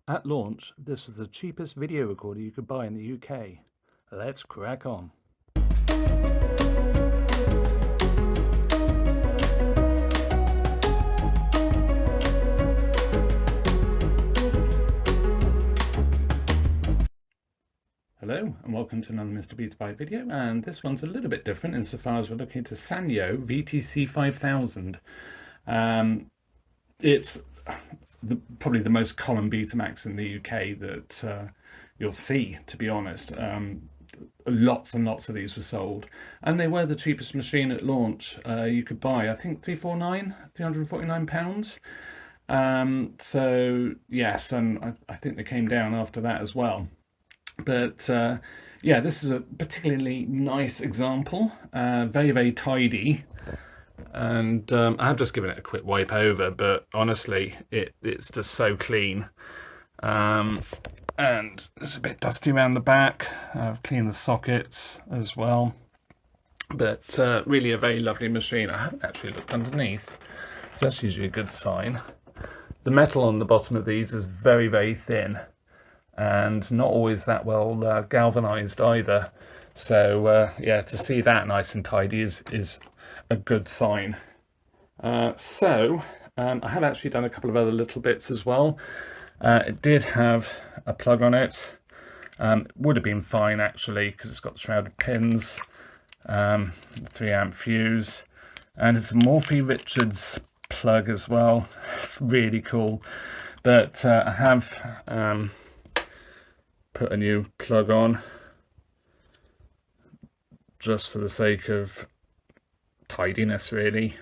At launch, this was the cheapest video recorder you could buy in the UK. Let's crack on. Hello and welcome to another MrBetaByte video, and this one's a little bit different insofar as we're looking at a Sanyo VTC-5000. It's probably the most common Betamax in the UK that you'll see, to be honest. Lots and lots of these were sold, and they were the cheapest machine at launch. You could buy, I think, £349. So yes, and I think they came down after that as well. But yeah, this is a particularly nice example, very, very tidy. And I have just given it a quick wipe over, but honestly, it's just so clean. And it's a bit dusty around the back. I've cleaned the sockets as well. But really a very lovely machine. I haven't actually looked underneath, so that's usually a good sign. The metal on the bottom of these is very, very thin, and not always that well galvanized either. So yeah, to see that nice and tidy is a good sign. I have actually done a couple of other little bits as well. It did have a plug on it. It would have been fine actually, because it's got the shrouded pins, 3-amp fuse, and it's a Morphy Richards plug as well. It's really cool. But I have put a new plug on just for the sake of tidiness, really.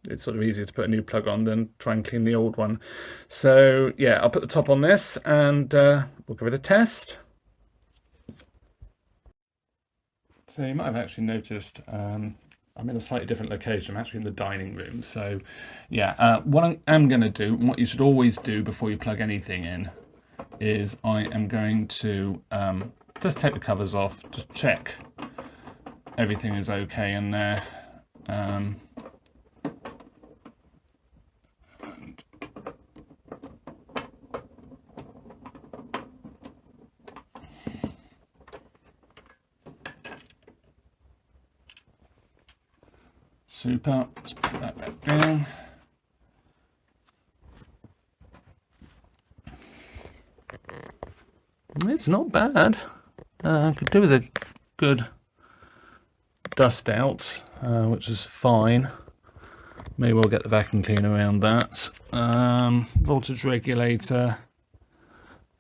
It's sort of easier to put a new plug on than try and clean the old one. So yeah, I'll put the top on this and we'll give it a test. So you might have actually noticed I'm in a slightly different location. I'm actually in the dining room. So yeah, what I am going to do, and what you should always do before you plug anything in, is I am going to just take the covers off, just check everything is okay in there. Super, let's put that back down. It's not bad. I could do with a good dust out, which is fine. Maybe we'll get the vacuum cleaner around that. Voltage regulator.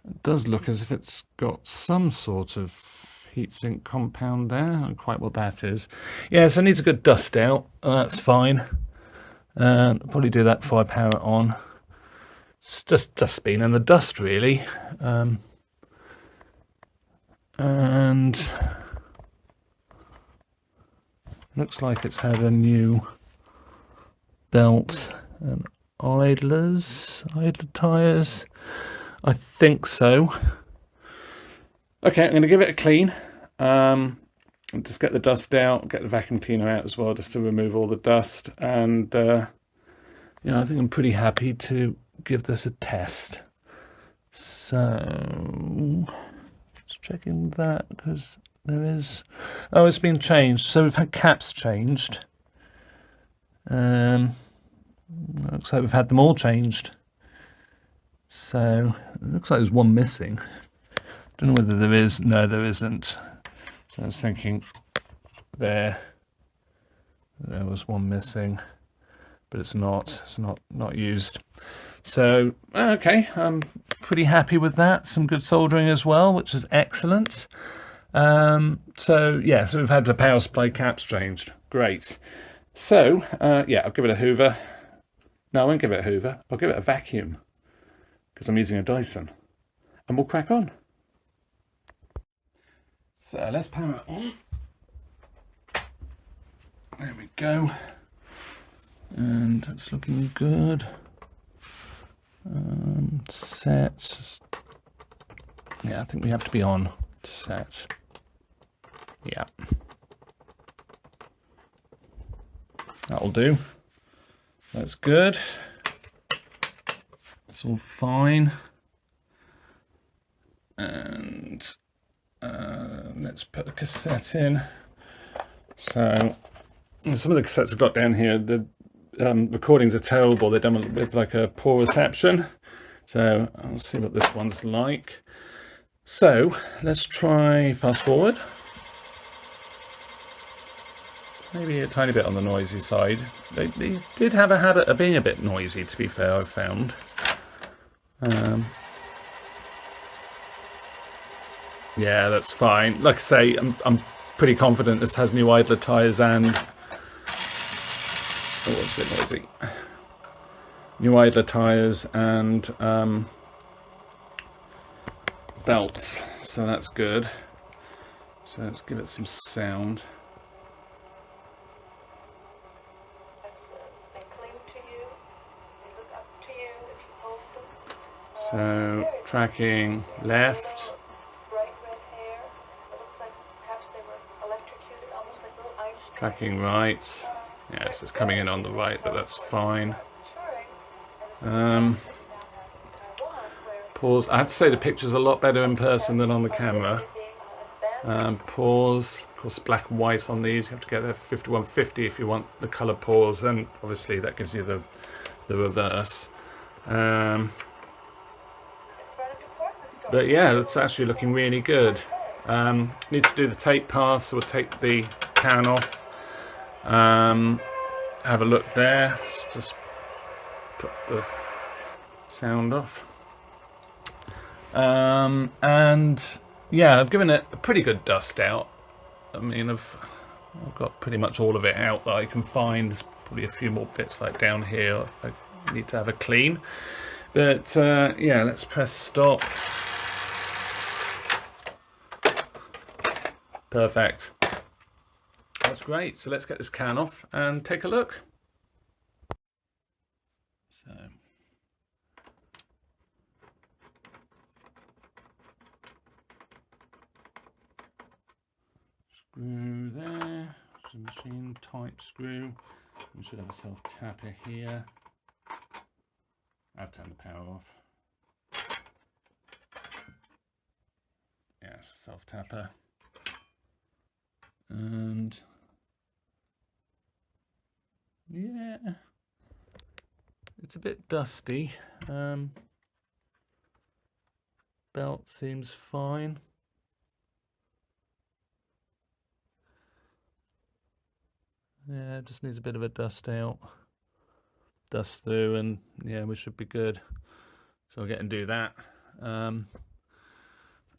It does look as if it's got some sort of heatsink compound there. I don't know quite what that is. Yeah, so it needs a good dust out. That's fine. I'll probably do that before I power it on. It's just dustbin and the dust, really. And looks like it's had a new belt and idler tires. I think so. Okay, I'm going to give it a clean. Just get the dust out, get the vacuum cleaner out as well, just to remove all the dust. And yeah, I think I'm pretty happy to give this a test. So just checking that, because there is, oh, it's been changed. So we've had caps changed. Looks like we've had them all changed. So it looks like there's one missing. Don't know whether there is. No, there isn't. So I was thinking there was one missing, but it's not. It's not used. So okay, I'm pretty happy with that. Some good soldering as well, which is excellent. So yeah, so we've had the power supply caps changed. Great. So yeah, I'll give it a hoover. No, I won't give it a hoover. I'll give it a vacuum, because I'm using a Dyson, and we'll crack on. So let's power it on. There we go. And it's looking good. Set. Yeah, I think we have to be on to set. Yeah. That'll do. That's good. It's all fine. And let's put a cassette in. So some of the cassettes I've got down here, the recordings are terrible. They're done with like a poor reception. So I'll see what this one's like. So let's try fast forward. Maybe a tiny bit on the noisy side. These did have a habit of being a bit noisy, to be fair, I've found. Yeah, that's fine. Like I say, I'm pretty confident this has new idler tyres and... Oh, it's a bit noisy. New idler tyres and belts, so that's good. So let's give it some sound. So tracking left. Tracking right. Yes, it's coming in on the right, but that's fine. Pause. I have to say the picture's a lot better in person than on the camera. Pause. Of course, black and white on these. You have to get there 5150 if you want the colour pause, and obviously that gives you the reverse. But yeah, it's actually looking really good. Need to do the tape pass, so we'll take the can off. Have a look there. Let's just put the sound off. And yeah, I've given it a pretty good dust out. I mean, I've got pretty much all of it out that I can find. There's probably a few more bits like down here I need to have a clean. But yeah, let's press stop. Perfect. That's great. So let's get this can off and take a look. So screw there, some machine type screw. We should have a self tapper here. I've turned the power off. Yes, self tapper. And yeah, it's a bit dusty. Belt seems fine. Yeah, it just needs a bit of a dust out, dust through, and yeah, we should be good. So I'll get and do that.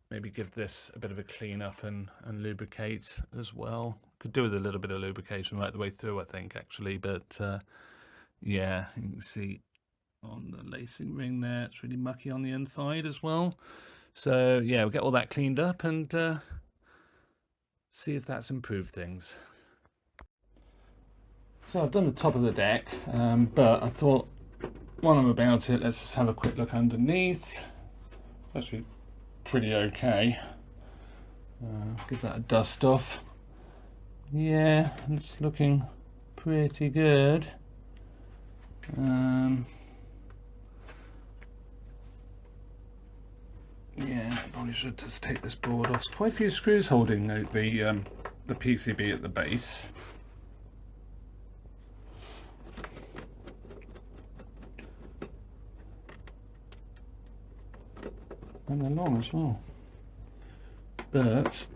Maybe give this a bit of a clean up and lubricate as well. Could do with a little bit of lubrication right the way through, I think, actually. But yeah, you can see on the lacing ring there, it's really mucky on the inside as well. So yeah, we'll get all that cleaned up and see if that's improved things. So I've done the top of the deck, but I thought while I'm about it, let's just have a quick look underneath. Actually pretty okay. Give that a dust off. Yeah, it's looking pretty good. Yeah, probably should just take this board off. There's quite a few screws holding the PCB at the base. And they're long as well. But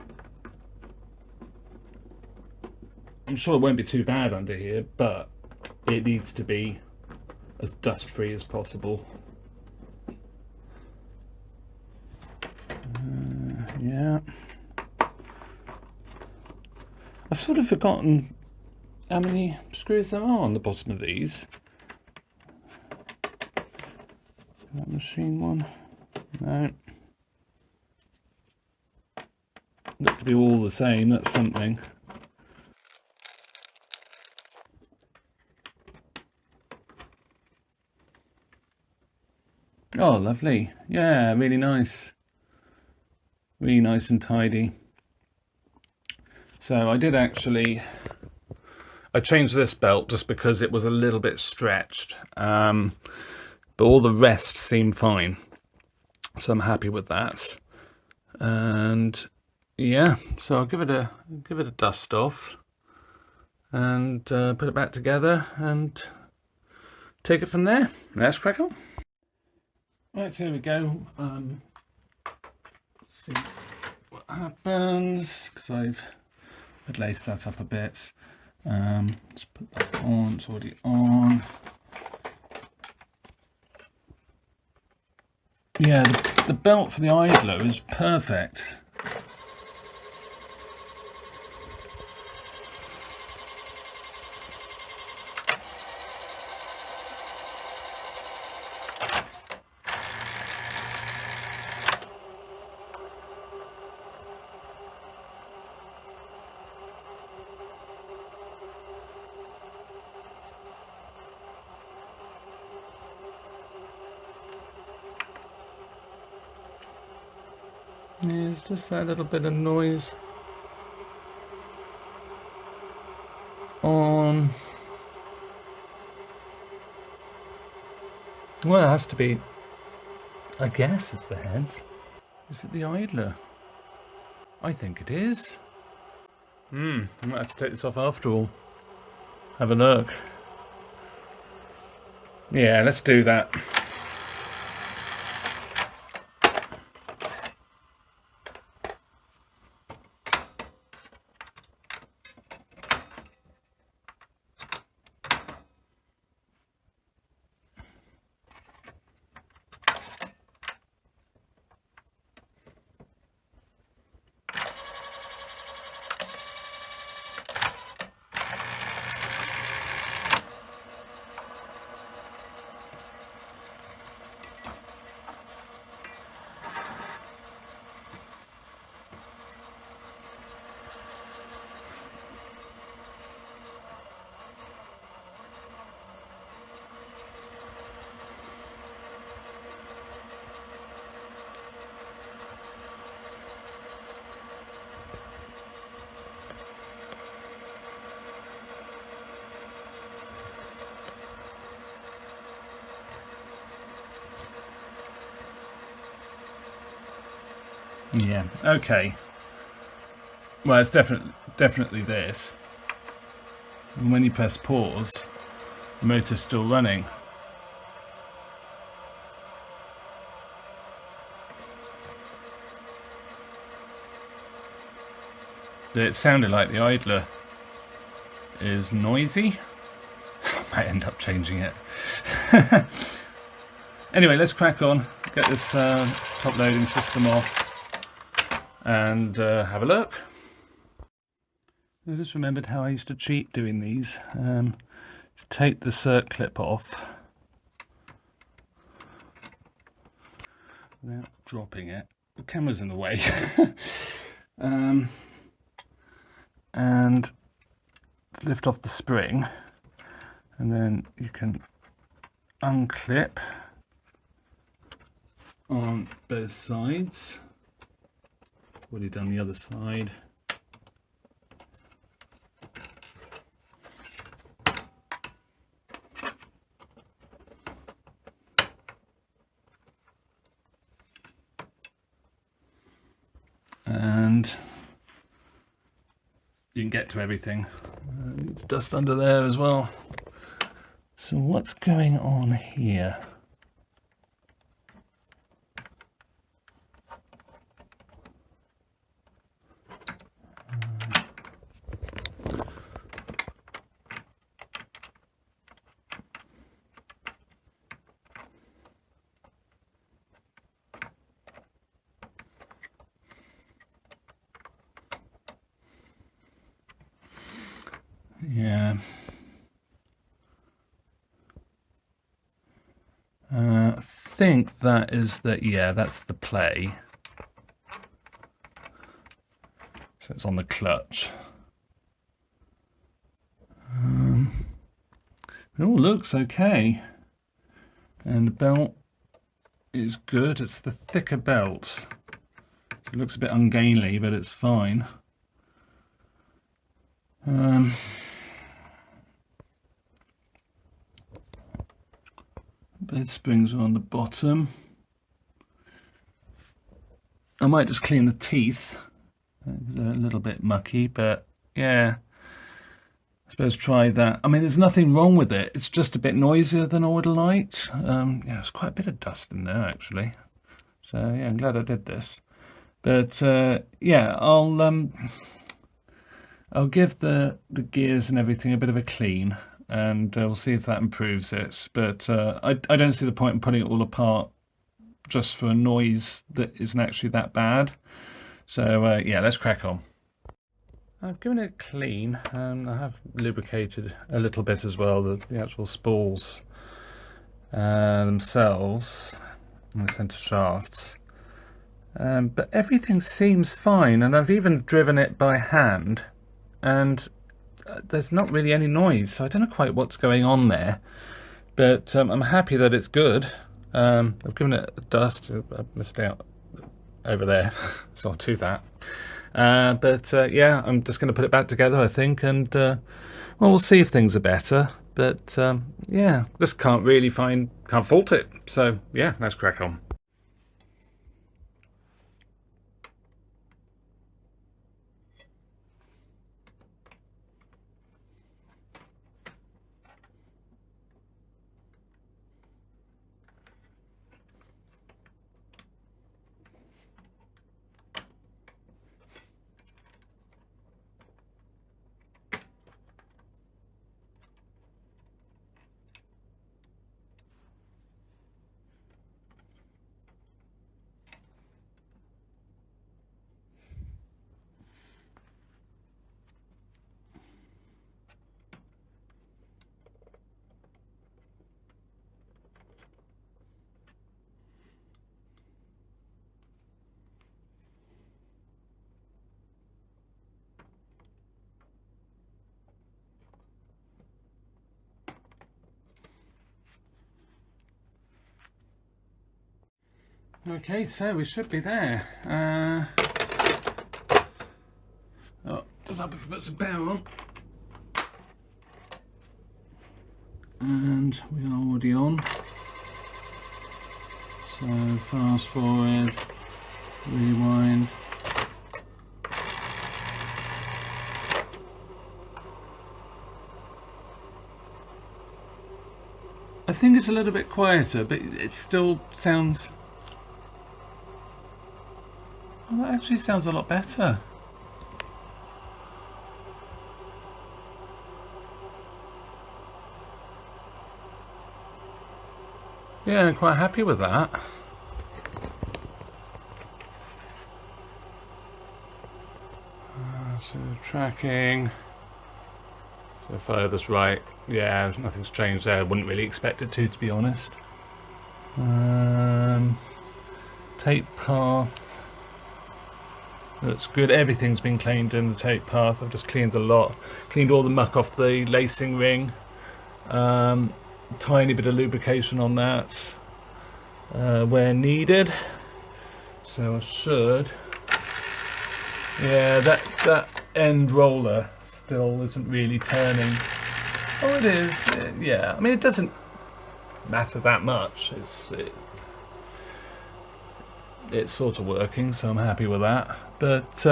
I'm sure it won't be too bad under here, but it needs to be as dust free as possible. Yeah. I've sort of forgotten how many screws there are on the bottom of these. That machine one? No. Look to be all the same, that's something. Oh, lovely. Yeah, really nice. Really nice and tidy. So I did actually, I changed this belt just because it was a little bit stretched, but all the rest seemed fine. So I'm happy with that. And yeah, so I'll give it a dust off and put it back together and take it from there. Let's crack on. Right, so here we go. Let's see what happens, because I've laced that up a bit. Let's put that on. It's already on. Yeah, the belt for the idler is perfect. Yeah, it's just that little bit of noise on. Well, it has to be, I guess it's the heads. Is it the idler? I think it is. I might have to take this off after all. Have a look. Yeah, let's do that. Yeah, okay. Well, it's definitely this. And when you press pause, the motor's still running. But it sounded like the idler is noisy. I might end up changing it. Anyway, let's crack on, get this top loading system off and have a look. I just remembered how I used to cheat doing these. To take the cert clip off without dropping it. The camera's in the way. And lift off the spring, and then you can unclip on both sides. Already done the other side. And you can get to everything. Need to dust under there as well. So what's going on here? Yeah. I think that is the, yeah, that's the play. So it's on the clutch. It all looks okay. And the belt is good. It's the thicker belt. So it looks a bit ungainly, but it's fine. Both springs are on the bottom. I might just clean the teeth. It's a little bit mucky, but yeah, I suppose try that. I mean, there's nothing wrong with it. It's just a bit noisier than I would like. Yeah, there's quite a bit of dust in there actually. So yeah, I'm glad I did this. But yeah, I'll give the gears and everything a bit of a clean, and we'll see if that improves it. But I don't see the point in putting it all apart just for a noise that isn't actually that bad. So yeah, let's crack on. I've given it a clean, and I have lubricated a little bit as well, the actual spools themselves, and the centre shafts. But everything seems fine, and I've even driven it by hand, and there's not really any noise, so I don't know quite what's going on there. But I'm happy that it's good. I've given it a dust. I missed out over there, so I'll do that. But yeah, I'm just going to put it back together, I think, and well, we'll see if things are better. But yeah, just can't fault it. So yeah, let's crack on. Okay, so we should be there. Oh, just up if we put some power on. And we are already on. So fast forward, rewind. I think it's a little bit quieter, but it still sounds... Oh, that actually sounds a lot better. Yeah, I'm quite happy with that. So tracking. So furthest right. Yeah, nothing's changed there. I wouldn't really expect it to be honest. Tape path. Looks good. Everything's been cleaned in the tape path. I've just cleaned a lot. Cleaned all the muck off the lacing ring. Tiny bit of lubrication on that where needed. So I should. Yeah, that end roller still isn't really turning. Oh, it is. Yeah, I mean, it doesn't matter that much. It's sort of working, so I'm happy with that. But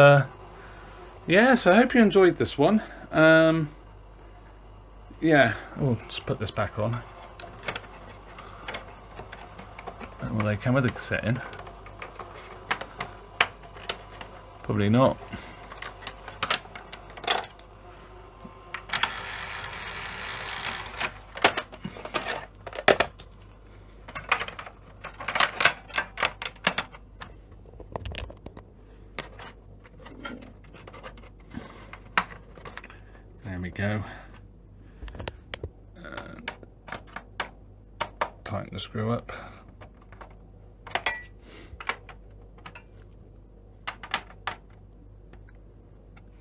yeah, so I hope you enjoyed this one. Yeah, oh, just put this back on. Will they come with a cassette in? Probably not. There we go. Tighten the screw up.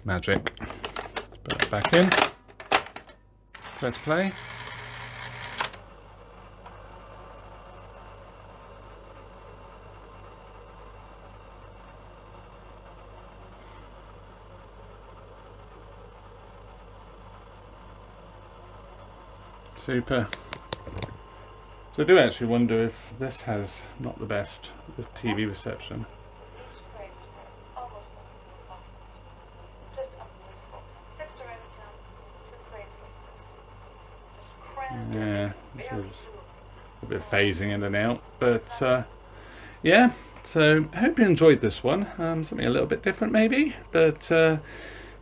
Magic. Put it back in. Press play. Super. So I do actually wonder if this has not the best TV reception. Yeah, there's a bit of phasing in and out, but yeah. So I hope you enjoyed this one. Something a little bit different maybe, but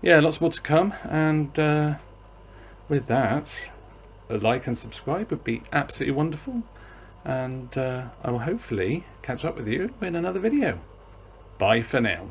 yeah, lots more to come. And with that, a like and subscribe would be absolutely wonderful. And I will hopefully catch up with you in another video. Bye for now.